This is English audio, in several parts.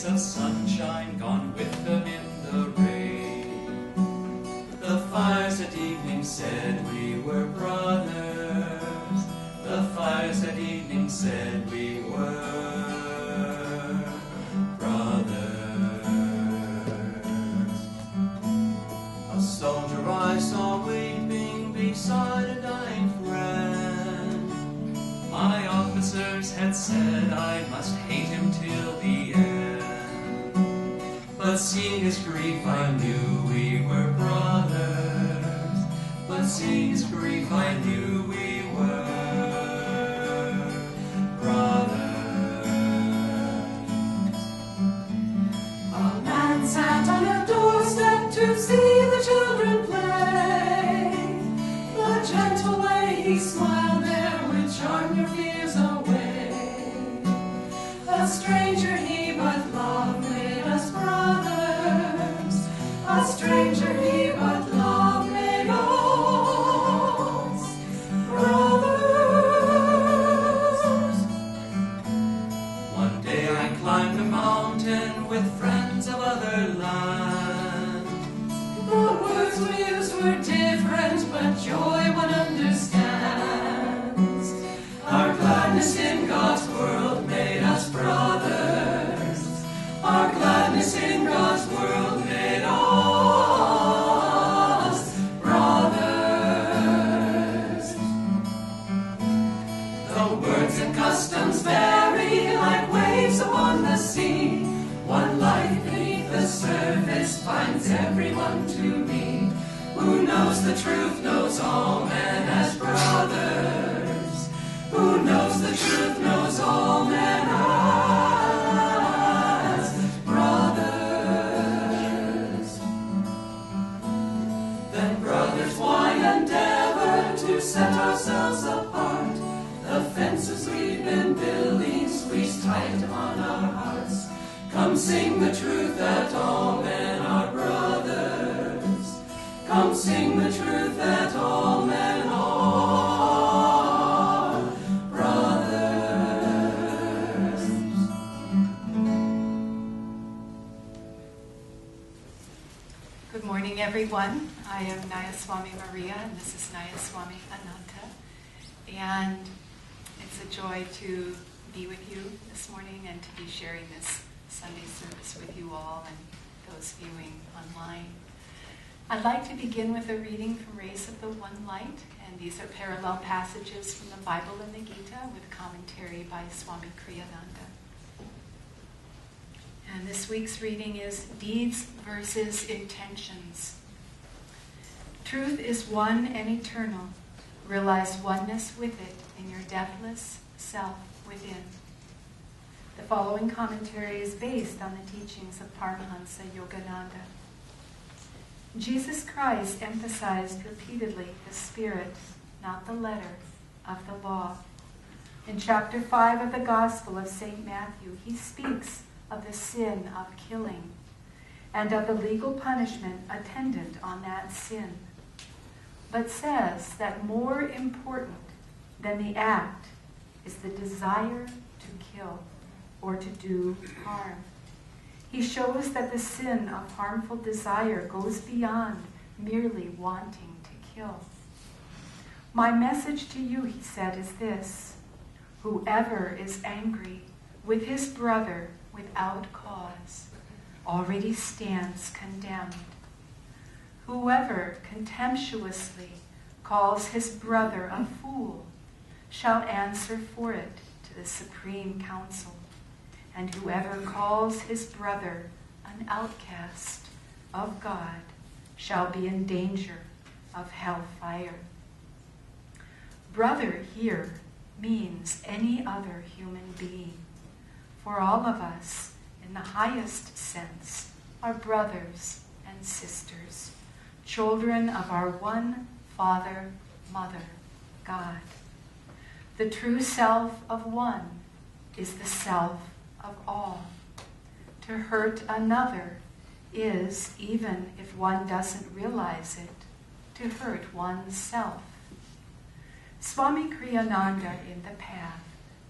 of sunshine gone with them in the rain. The fires at evening said we were brothers. The fires at evening said we were brothers. A soldier I saw weeping beside a dying friend. My officers had said I must hate him till the end. But seeing his grief I knew we were brothers. But seeing his grief I knew we were brothers. A man sat on a doorstep to see the children play. The gentle way he smiled there would charm your fears away. A stranger he, but love made us brothers. A stranger he, but love made us brothers. One day I climbed a mountain with friends of other lands. The words we used were different, but joy one understands. Our gladness in God's world made us brothers. Our gladness in God's world made us brothers. The words and customs vary like waves upon the sea. One life beneath the surface finds everyone to be. Who knows the truth knows all men as brothers. Who knows the truth knows all men as brothers. Then brothers, why endeavor to set ourselves apart? The fences we've been building squeeze tight on our hearts. Come sing the truth that all men are brothers. Come sing the truth that all men are brothers. Good morning, everyone. I am Nayaswami Maria, and this is Nayaswami Ananda. And it's a joy to be with you this morning and to be sharing this Sunday service with you all and those viewing online. I'd like to begin with a reading from Rays of the One Light, and these are parallel passages from the Bible and the Gita with commentary by Swami Kriyananda. And this week's reading is Deeds versus Intentions. Truth is one and eternal. Realize oneness with it in your deathless self within. The following commentary is based on the teachings of Paramahansa Yogananda. Jesus Christ emphasized repeatedly the spirit, not the letter, of the law. In chapter 5 of the Gospel of St. Matthew, he speaks of the sin of killing and of the legal punishment attendant on that sin, but says that more important than the act is the desire to kill or to do harm. He shows that the sin of harmful desire goes beyond merely wanting to kill. My message to you, he said, is this: whoever is angry with his brother without cause already stands condemned. Whoever contemptuously calls his brother a fool shall answer for it to the Supreme Council. And whoever calls his brother an outcast of God shall be in danger of hellfire. Brother here means any other human being. For all of us, in the highest sense, are brothers and sisters, children of our one Father, Mother, God. The true self of one is the self of all. To hurt another is, even if one doesn't realize it, to hurt oneself. Swami Kriyananda in The Path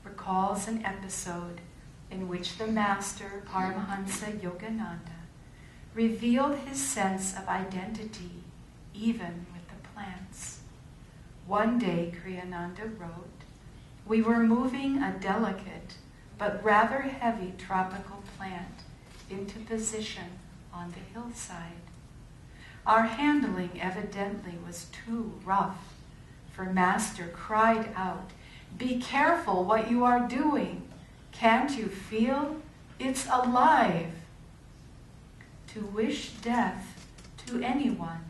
recalls an episode in which the master, Paramahansa Yogananda, revealed his sense of identity even with the plants. One day, Kriyananda wrote, we were moving a delicate but rather heavy tropical plant into position on the hillside. Our handling evidently was too rough, for Master cried out, "Be careful what you are doing. Can't you feel? It's alive." To wish death to anyone,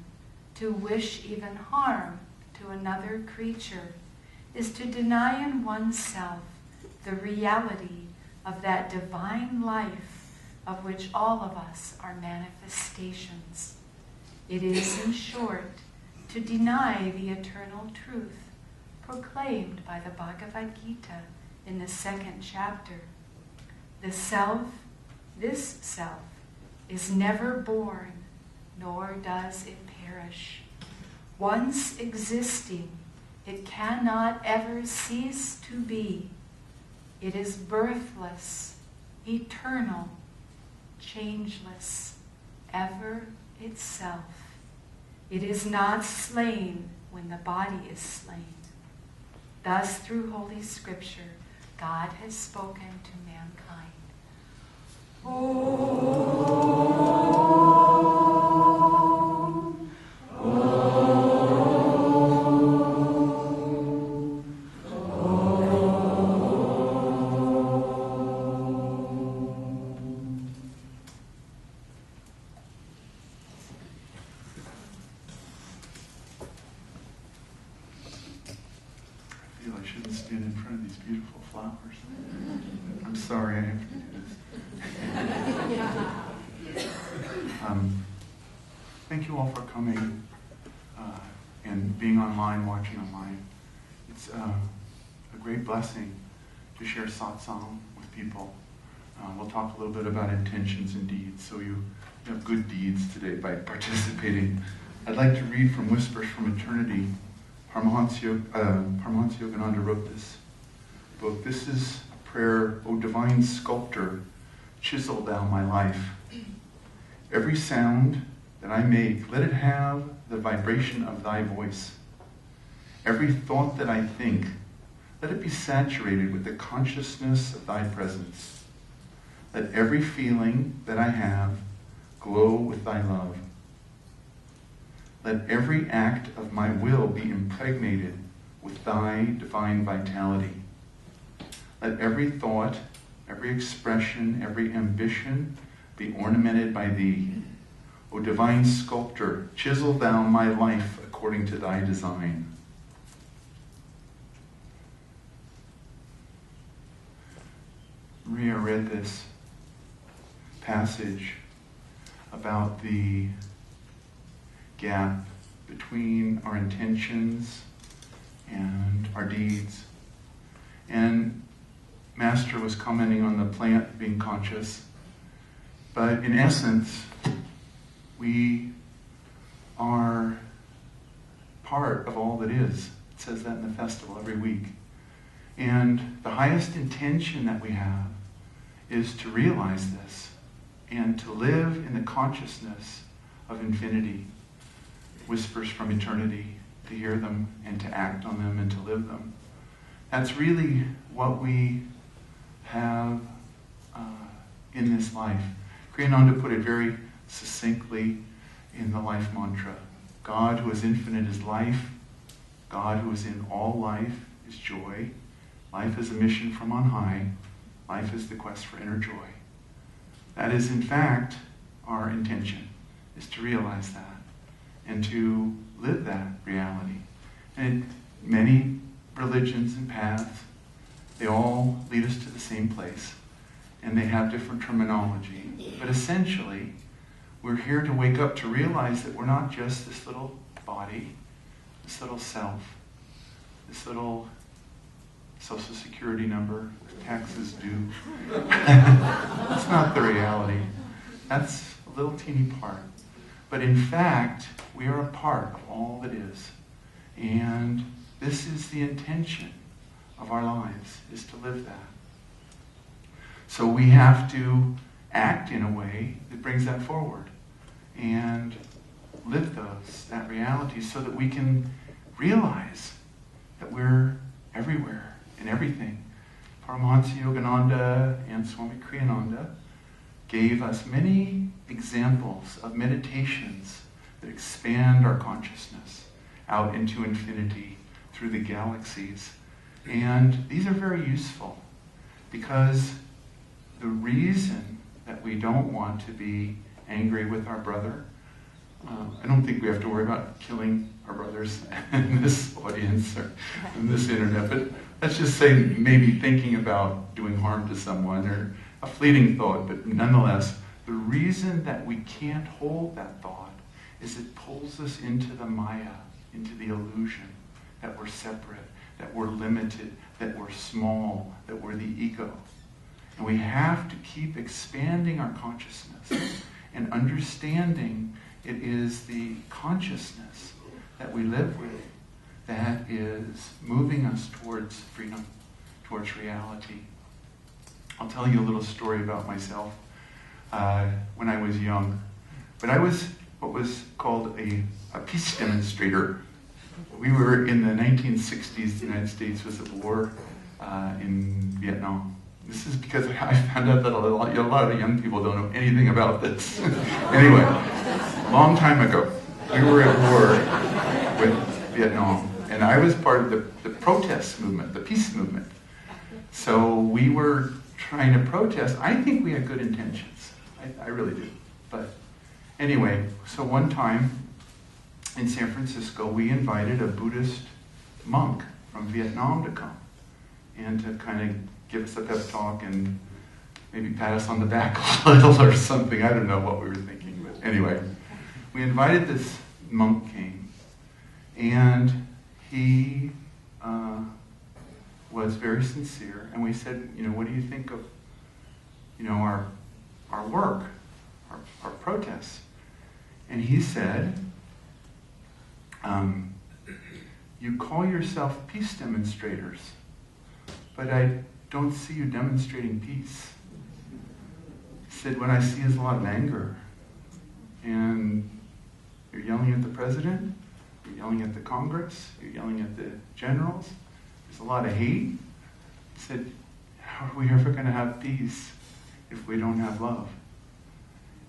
to wish even harm to another creature, is to deny in oneself the reality of that divine life of which all of us are manifestations. It is, in short, to deny the eternal truth proclaimed by the Bhagavad Gita in the 2nd chapter. The self, this self, is never born, nor does it perish. Once existing, it cannot ever cease to be. It is birthless, eternal, changeless, ever itself. It is not slain when the body is slain. Thus, through Holy Scripture, God has spoken to mankind. I shouldn't stand in front of these beautiful flowers. I'm sorry I have to do this. Thank you all for coming and being online, watching online. It's a great blessing to share satsang with people. We'll talk a little bit about intentions and deeds, so you have good deeds today by participating. I'd like to read from Whispers from Eternity. Paramahansa Yogananda wrote this book. This is a prayer, O divine sculptor, chisel thou my life. Every sound that I make, let it have the vibration of thy voice. Every thought that I think, let it be saturated with the consciousness of thy presence. Let every feeling that I have glow with thy love. Let every act of my will be impregnated with thy divine vitality. Let every thought, every expression, every ambition be ornamented by thee. O divine sculptor, chisel thou my life according to thy design. Maria read this passage about the gap between our intentions and our deeds. And Master was commenting on the plant being conscious. But in essence, we are part of all that is. It says that in the festival every week. And the highest intention that we have is to realize this and to live in the consciousness of infinity. Whispers from eternity, to hear them and to act on them and to live them. That's really what we have in this life. Kriyananda put it very succinctly in the life mantra. God who is infinite is life. God who is in all life is joy. Life is a mission from on high. Life is the quest for inner joy. That is, in fact, our intention, is to realize that and to live that reality. And many religions and paths, they all lead us to the same place, and they have different terminology. But essentially, we're here to wake up to realize that we're not just this little body, this little self, this little Social Security number with taxes due. That's not the reality. That's a little teeny part. But in fact, we are a part of all that is. And this is the intention of our lives, is to live that. So we have to act in a way that brings that forward and live that reality so that we can realize that we're everywhere in everything. Paramahansa Yogananda and Swami Kriyananda gave us many examples of meditations that expand our consciousness out into infinity through the galaxies. And these are very useful because the reason that we don't want to be angry with our brother, I don't think we have to worry about killing our brothers in this audience or in this internet, but let's just say maybe thinking about doing harm to someone or a fleeting thought, but nonetheless, the reason that we can't hold that thought is it pulls us into the Maya, into the illusion that we're separate, that we're limited, that we're small, that we're the ego. And we have to keep expanding our consciousness and understanding it is the consciousness that we live with that is moving us towards freedom, towards reality. I'll tell you a little story about myself when I was young. But I was what was called a peace demonstrator. We were in the 1960s, the United States was at war in Vietnam. This is because I found out that a lot of young people don't know anything about this. Anyway, a long time ago, we were at war with Vietnam, and I was part of the protest movement, the peace movement. So we were trying to protest. I think we had good intentions. I really do. But anyway, so one time in San Francisco, we invited a Buddhist monk from Vietnam to come and to kind of give us a pep talk and maybe pat us on the back a little or something. I don't know what we were thinking, but anyway, we invited this monk came, and he was very sincere, and we said, what do you think of, our work, our protests? And he said, you call yourself peace demonstrators, but I don't see you demonstrating peace. He said, what I see is a lot of anger. And you're yelling at the president, you're yelling at the Congress, you're yelling at the generals. There's a lot of hate. He said, how are we ever going to have peace if we don't have love?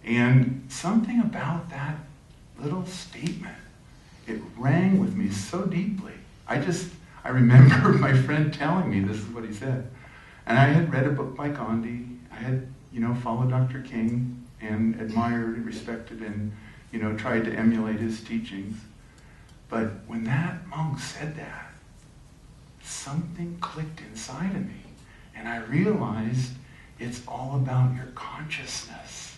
And something about that little statement, it rang with me so deeply. I remember my friend telling me this is what he said. And I had read a book by Gandhi. I had, followed Dr. King and admired and respected and, tried to emulate his teachings. But when that monk said that, something clicked inside of me. And I realized it's all about your consciousness.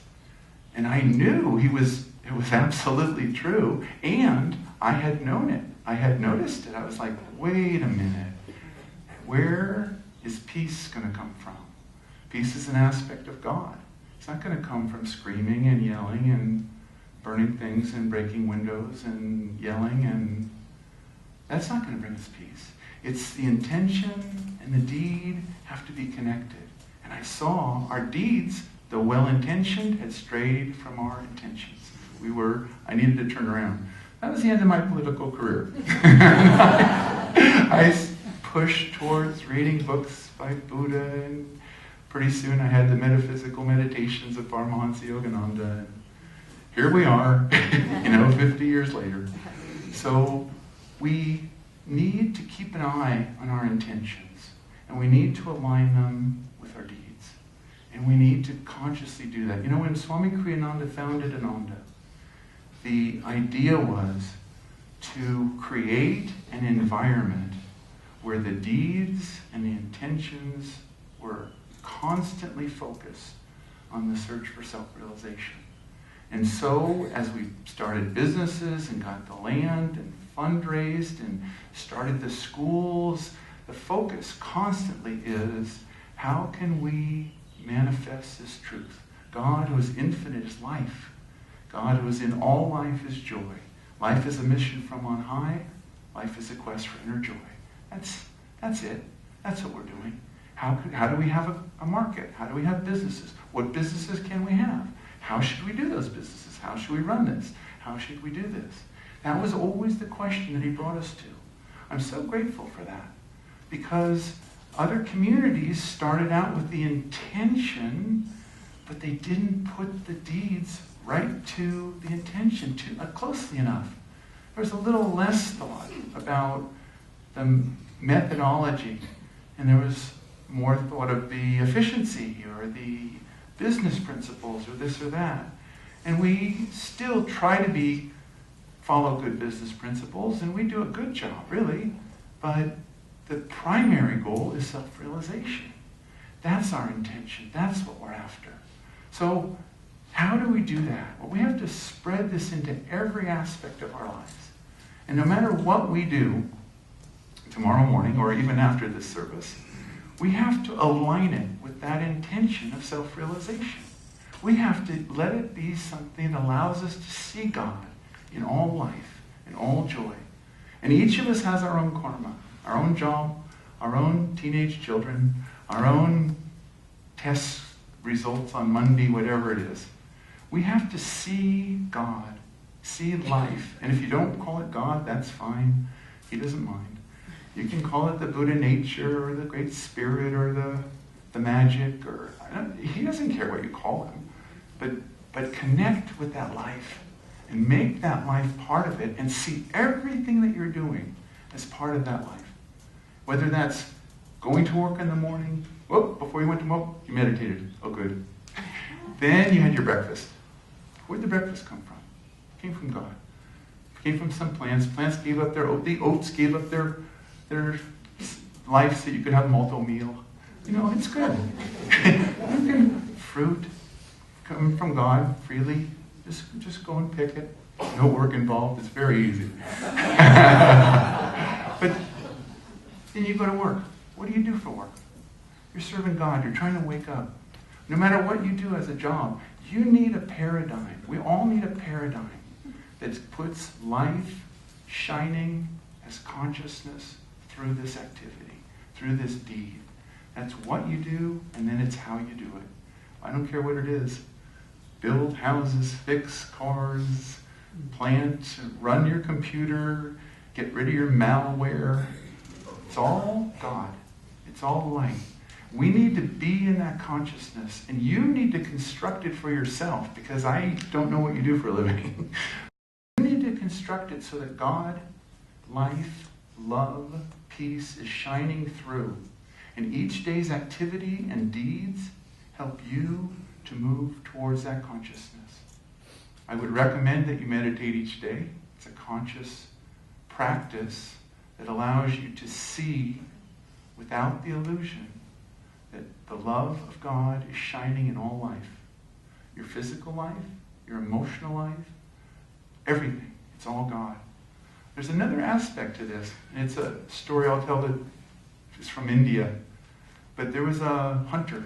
And I knew it was absolutely true. And I had known it. I had noticed it. I was like, wait a minute. Where is peace going to come from? Peace is an aspect of God. It's not going to come from screaming and yelling and burning things and breaking windows and yelling, and that's not going to bring us peace. It's the intention and the deed have to be connected. And I saw our deeds, though well-intentioned, had strayed from our intentions. I needed to turn around. That was the end of my political career. I pushed towards reading books by Buddha, and pretty soon I had the metaphysical meditations of Paramahansa Yogananda. And here we are, 50 years later. So we need to keep an eye on our intentions, and we need to align them with our deeds. And we need to consciously do that. When Swami Kriyananda founded Ananda, the idea was to create an environment where the deeds and the intentions were constantly focused on the search for self-realization. And so, as we started businesses and got the land and fundraised and started the schools, the focus constantly is, how can we manifest this truth? God, who is infinite, is life. God, who is in all life, is joy. Life is a mission from on high. Life is a quest for inner joy. That's it. That's what we're doing. How do we have a market? How do we have businesses? What businesses can we have? How should we do those businesses? How should we run this? How should we do this? That was always the question that he brought us to. I'm so grateful for that, because other communities started out with the intention, but they didn't put the deeds right to the intention closely enough. There was a little less thought about the methodology, and there was more thought of the efficiency or the business principles or this or that. And we still try to follow good business principles, and we do a good job, really. But the primary goal is self-realization. That's our intention. That's what we're after. So how do we do that? Well, we have to spread this into every aspect of our lives. And no matter what we do tomorrow morning or even after this service, we have to align it with that intention of self-realization. We have to let it be something that allows us to see God in all life, in all joy. And each of us has our own karma, our own job, our own teenage children, our own test results on Monday, whatever it is. We have to see God, see life. And if you don't call it God, that's fine. He doesn't mind. You can call it the Buddha nature or the Great Spirit or the magic, or he doesn't care what you call him. But connect with that life and make that life part of it and see everything that you're doing as part of that life. Whether that's going to work in the morning. Oh, before you went to work, you meditated. Oh, good. Then you had your breakfast. Where'd the breakfast come from? It came from God. It came from some plants. Plants gave up the oats gave up their life so you could have multiple meal. It's good. Fruit coming from God freely. Just go and pick it. No work involved. It's very easy. But then you go to work. What do you do for work? You're serving God. You're trying to wake up. No matter what you do as a job, you need a paradigm. We all need a paradigm that puts life shining as consciousness through this activity, through this deed. That's what you do, and then it's how you do it. I don't care what it is. Build houses, fix cars, plant, run your computer, get rid of your malware. It's all God. It's all light. We need to be in that consciousness, and you need to construct it for yourself, because I don't know what you do for a living. You need to construct it so that God, life, love, peace is shining through. And each day's activity and deeds help you to move towards that consciousness. I would recommend that you meditate each day. It's a conscious practice that allows you to see without the illusion that the love of God is shining in all life. Your physical life, your emotional life, everything. It's all God. There's another aspect to this, and it's a story I'll tell that is from India. But there was a hunter.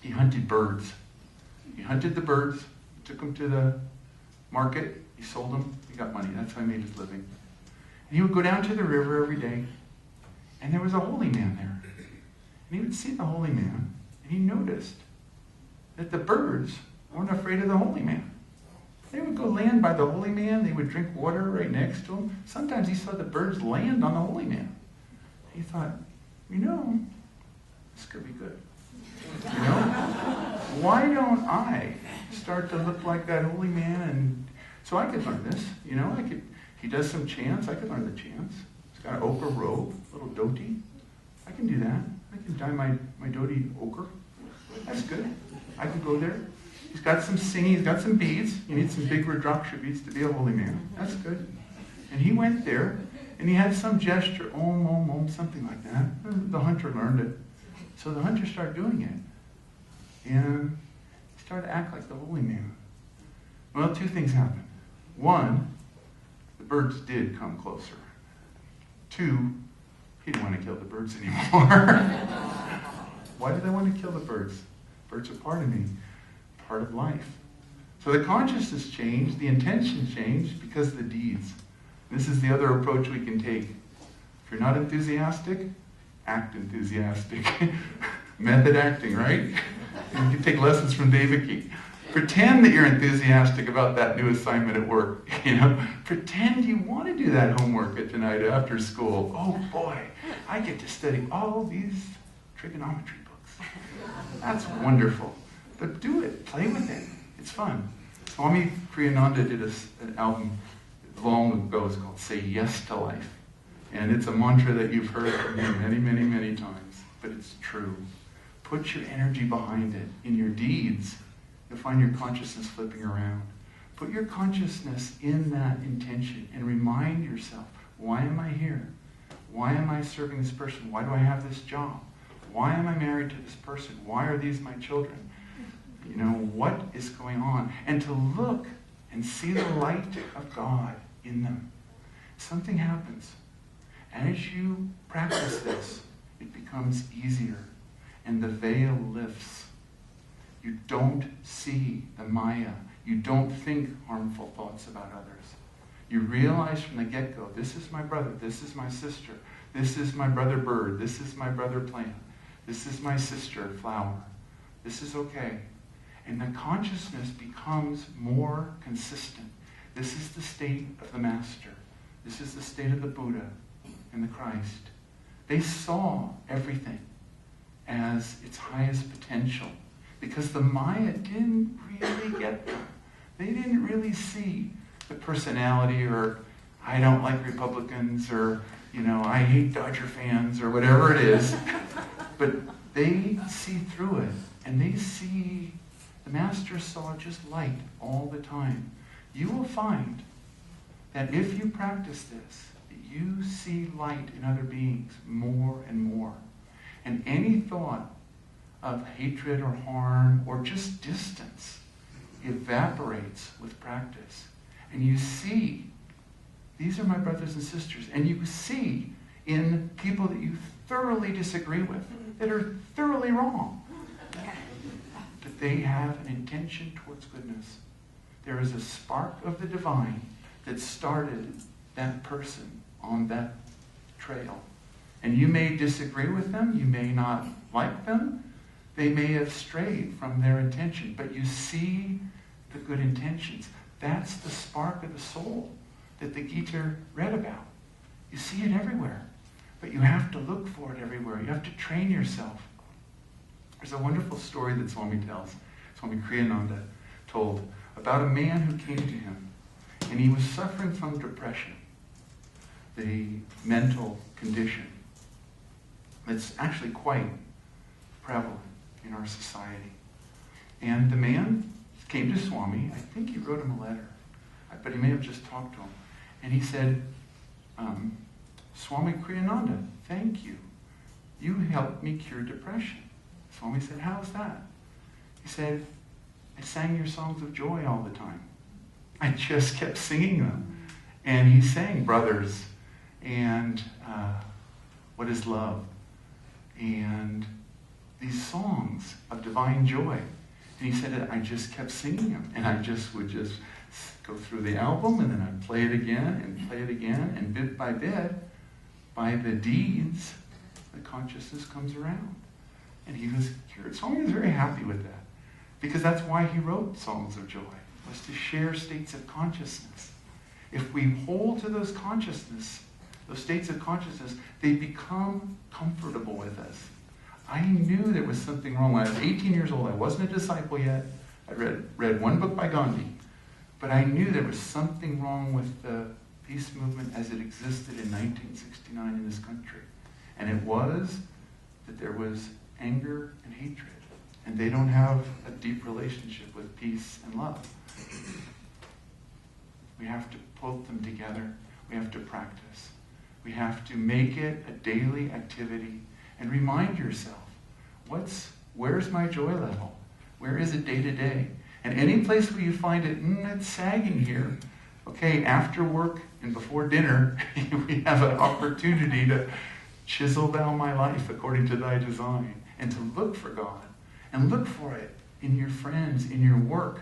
He hunted birds. He hunted the birds, took them to the market, he sold them, he got money. That's how he made his living. And he would go down to the river every day, and there was a holy man there. And he would see the holy man, and he noticed that the birds weren't afraid of the holy man. They would go land by the holy man, they would drink water right next to him. Sometimes he saw the birds land on the holy man. He thought, this could be good. Why don't I start to look like that holy man? And so I could learn this. He does some chants, I could learn the chants. He's got an ochre robe, a little dhoti. I can do that. I can dye my dhoti ochre. That's good. I can go there. He's got some singing, he's got some beads. You need some big Rudraksha beads to be a holy man. That's good. And he went there, and he had some gesture, om, om, om, something like that. The hunter learned it. So the hunter started doing it. And he started to act like the holy man. Well, two things happened. One, the birds did come closer. Two, he didn't want to kill the birds anymore. Why did I want to kill the birds? Birds are part of me, part of life. So the consciousness changed, the intention changed because of the deeds. This is the other approach we can take. If you're not enthusiastic, act enthusiastic. Method acting, right? You can take lessons from David Key. Pretend that you're enthusiastic about that new assignment at work. Pretend you want to do that homework at tonight after school. Oh boy, I get to study all these trigonometry books. That's wonderful. But do it. Play with it. It's fun. Swami Kriyananda did an album long ago. It's called Say Yes to Life. And it's a mantra that you've heard from him many, many, many times. But it's true. Put your energy behind it. In your deeds, you'll find your consciousness flipping around. Put your consciousness in that intention and remind yourself, why am I here? Why am I serving this person? Why do I have this job? Why am I married to this person? Why are these my children? What is going on? And to look and see the light of God in them. Something happens. As you practice this, it becomes easier and the veil lifts. You don't see the Maya. You don't think harmful thoughts about others. You realize from the get-go, this is my brother, this is my sister, this is my brother bird, this is my brother plant, this is my sister flower. This is okay. And the consciousness becomes more consistent. This is the state of the Master. This is the state of the Buddha and the Christ. They saw everything as its highest potential because the Maya didn't really get them. They didn't really see the personality or I don't like Republicans or, I hate Dodger fans or whatever it is. But they see through it and they see, the Master saw just light all the time. You will find that if you practice this, you see light in other beings more and more. And any thought of hatred or harm or just distance evaporates with practice. And you see, these are my brothers and sisters. And you see in people that you thoroughly disagree with, that are thoroughly wrong, that they have an intention towards goodness. There is a spark of the divine that started that person on that trail. And you may disagree with them, you may not like them, they may have strayed from their intention, but you see the good intentions. That's the spark of the soul that the Gita read about. You see it everywhere, but you have to look for it everywhere. You have to train yourself. There's a wonderful story that Swami tells, Swami Kriyananda told, about a man who came to him, and he was suffering from depression, the mental condition that's actually quite prevalent in our society. And the man came to Swami. I think he wrote him a letter, but he may have just talked to him. And he said, Swami Kriyananda, thank you. You helped me cure depression. Swami said, how's that? He said, I sang your songs of joy all the time. I just kept singing them. And he sang Brothers and What is Love? And these songs of divine joy. And he said, I just kept singing them. And I would just go through the album and then I'd play it again and play it again. And bit by bit, by the deeds, the consciousness comes around. And he was cured. Swami was very happy with that. Because that's why he wrote Songs of Joy, was to share states of consciousness. If we hold to those states of consciousness, they become comfortable with us. I knew there was something wrong. When I was 18 years old, I wasn't a disciple yet. I read one book by Gandhi. But I knew there was something wrong with the peace movement as it existed in 1969 in this country. And it was that there was anger and hatred. And they don't have a deep relationship with peace and love. We have to put them together. We have to practice. We have to make it a daily activity and remind yourself, where's my joy level? Where is it day to day? And any place where you find it, it's sagging here. Okay, after work and before dinner, we have an opportunity to chisel down my life according to thy design and to look for God. And look for it in your friends, in your work,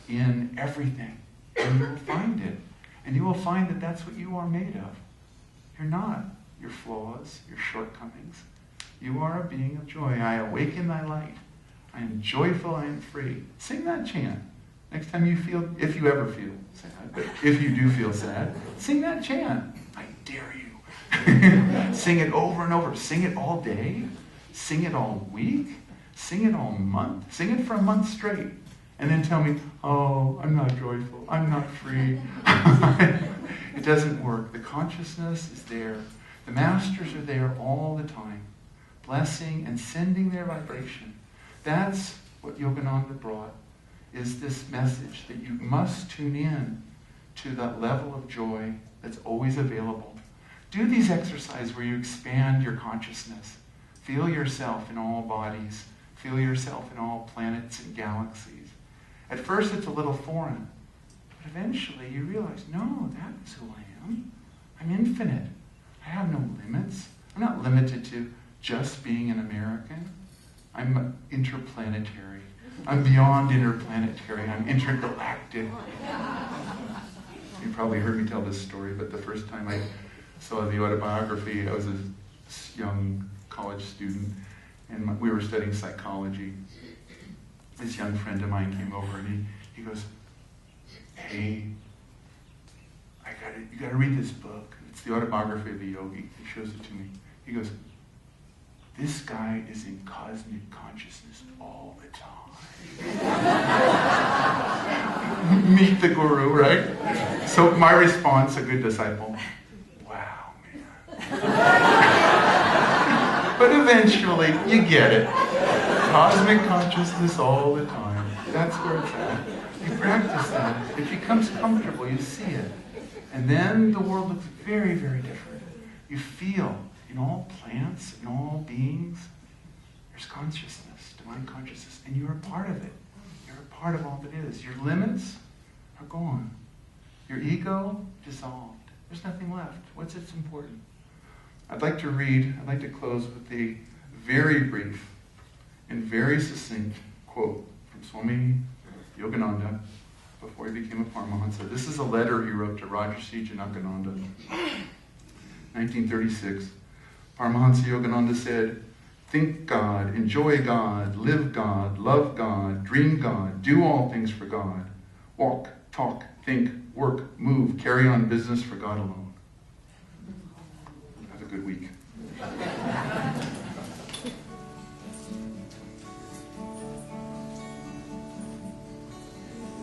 in everything. And you will find it. And you will find that that's what you are made of. You're not your flaws, your shortcomings. You are a being of joy. I awaken thy light. I am joyful, I am free. Sing that chant. Next time you feel, if you ever feel sad, but if you do feel sad, sing that chant. I dare you. Sing it over and over. Sing it all day. Sing it all week. Sing it all month. Sing it for a month straight. And then tell me, oh, I'm not joyful. I'm not free. It doesn't work. The consciousness is there. The masters are there all the time, blessing and sending their vibration. That's what Yogananda brought, is this message that you must tune in to that level of joy that's always available. Do these exercises where you expand your consciousness. Feel yourself in all bodies. Feel yourself in all planets and galaxies. At first it's a little foreign, but eventually you realize, no, that is who I am. I'm infinite. I have no limits. I'm not limited to just being an American. I'm interplanetary. I'm beyond interplanetary. I'm intergalactic. You probably heard me tell this story, but the first time I saw the autobiography, I was a young college student, and we were studying psychology. This young friend of mine came over and he goes, hey, you gotta read this book. It's the autobiography of the yogi. He shows it to me. He goes, this guy is in cosmic consciousness all the time. Meet the guru, right? So my response, a good disciple, wow, man. But eventually, you get it. Cosmic consciousness all the time. That's where it's at. You practice that. It becomes comfortable. You see it. And then the world looks very, very different. You feel in all plants, in all beings, there's consciousness, divine consciousness, and you're a part of it. You're a part of all that is. Your limits are gone. Your ego dissolved. There's nothing left. What's important? I'd like to close with a very brief and very succinct quote from Swami Yogananda before he became a Paramahansa. This is a letter he wrote to Raja C. Janakananda, 1936. Paramahansa Yogananda said, think God, enjoy God, live God, love God, dream God, do all things for God. Walk, talk, think, work, move, carry on business for God alone. Have a good week.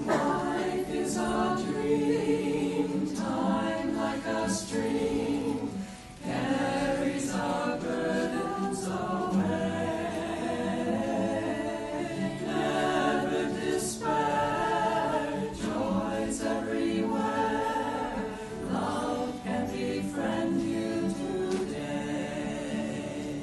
Life is a dream, time like a stream, carries our burdens away. Never despair, joys everywhere, love can befriend you today.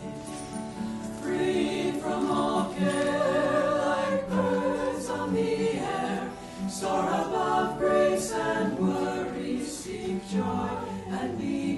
Free from all care, like birds on the air, soar above grace and worry, seek joy and be